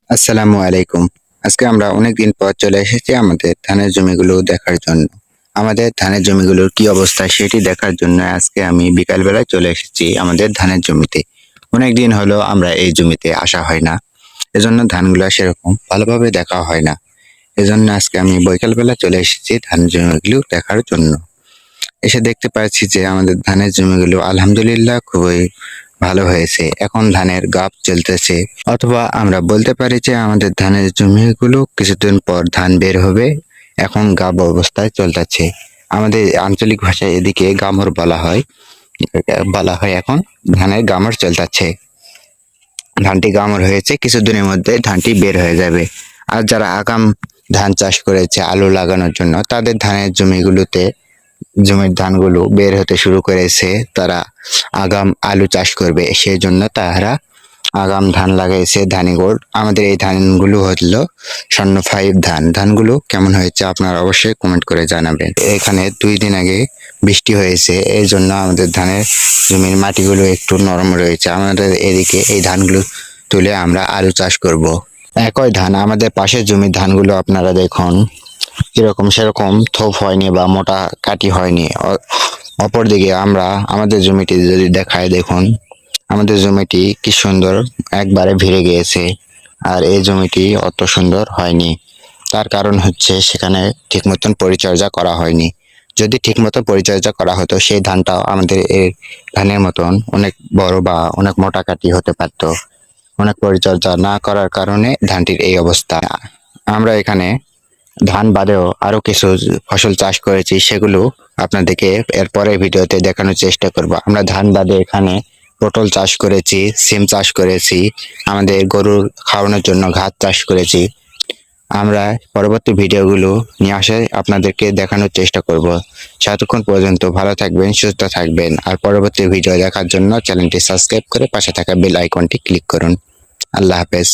আসসালামু আলাইকুম। আজকে আমরা অনেকদিন পর চলে এসেছি আমাদের ধানের জমিগুলো দেখার জন্য। আমাদের ধানের জমিগুলোর কি অবস্থা সেটি দেখার জন্য আজকে আমি বিকালবেলায় চলে এসেছি আমাদের ধানের জমিতে। অনেকদিন হলো আমরা এই জমিতে আসা হয় না। এজন্য ধানগুলা সেরকম ভালোভাবে দেখা হয় না। এজন্য আজকে আমি বিকালবেলা চলে এসেছি ধানের জমিগুলো দেখার জন্য। এসে দেখতে পাচ্ছি যে আমাদের ধানের জমিগুলো আলহামদুলিল্লাহ খুবই ভালো হয়েছে। এখন ধানের গাব চলতেছে, অথবা আমরা বলতে পারি যে আমাদের ধানের জমিগুলো কিছুদিন পর ধান বের হবে। এখন গাব অবস্থায় চলতেছে। আমাদের আঞ্চলিক ভাষায় এদিকে গামর বলা হয় এখন ধানের গামর চলতেছে। ধানটি গামর হয়েছে, কিছুদিনের মধ্যে ধানটি বের হয়ে যাবে। আর যারা আগাম ধান চাষ করেছে আলু লাগানোর জন্য, তাদের ধানের জমির ধানগুলো বের হতে শুরু করেছে। তারা আগাম আলু চাষ করবে, সেই জন্য তারা আগাম ধান লাগাইছে ধানিগড়। আমাদের এই ধানগুলো হলো স্বর্ণ 5 ধান। ধানগুলো কেমন হয়েছে আপনারা অবশ্যই কমেন্ট করে জানাবেন। এখানে 2 দিন আগে বৃষ্টি হয়েছে, এই জন্য আমাদের ধানের জমির মাটিগুলো একটু নরম রয়েছে। আমাদের এদিকে এই ধানগুলো তুলে আমরা আলু চাষ করব। একই ধান আমাদের পাশের জমির ধানগুলো আপনারা দেখুন, এরকম সেরকম থোপ হয়নি বা মোটা কাটি হয়নি। অপরদিকে আমরা আমাদের জমিটি যদি দেখায়, দেখুন আমাদের জমিটি কি সুন্দর একবারে ভিড়ে গিয়েছে। আর এই জমিটি অত সুন্দর হয়নি। তার কারণ হচ্ছে সেখানে ঠিক মতন পরিচর্যা করা হয়নি। যদি ঠিক মতো পরিচর্যা করা হতো, সেই ধানটাও আমাদের এই ধানের মতন অনেক বড় বা অনেক মোটা কাটি হতে পারত। অনেক পরিচর্যা না করার কারণে ধানটির এই অবস্থা। আমরা এখানে ধান বাদেও আরো কিছু ফসল চাষ করেছি, সেগুলো আপনাদেরকে এর পরের ভিডিওতে দেখানোর চেষ্টা করব। আমরা ধান বাদে এখানে পটল চাষ করেছি, সিম চাষ করেছি, আমাদের গরুর খাওয়ানোর জন্য ঘাস চাষ করেছি। আমরা পরবর্তী ভিডিওগুলো নিয়ে আসে আপনাদেরকে দেখানোর চেষ্টা করব। ততক্ষণ পর্যন্ত ভালো থাকবেন, সুস্থ থাকবেন। আর পরবর্তী ভিডিও দেখার জন্য চ্যানেলটি সাবস্ক্রাইব করে পাশে থাকা বেল আইকনটি ক্লিক করুন। আল্লাহ হাফেজ।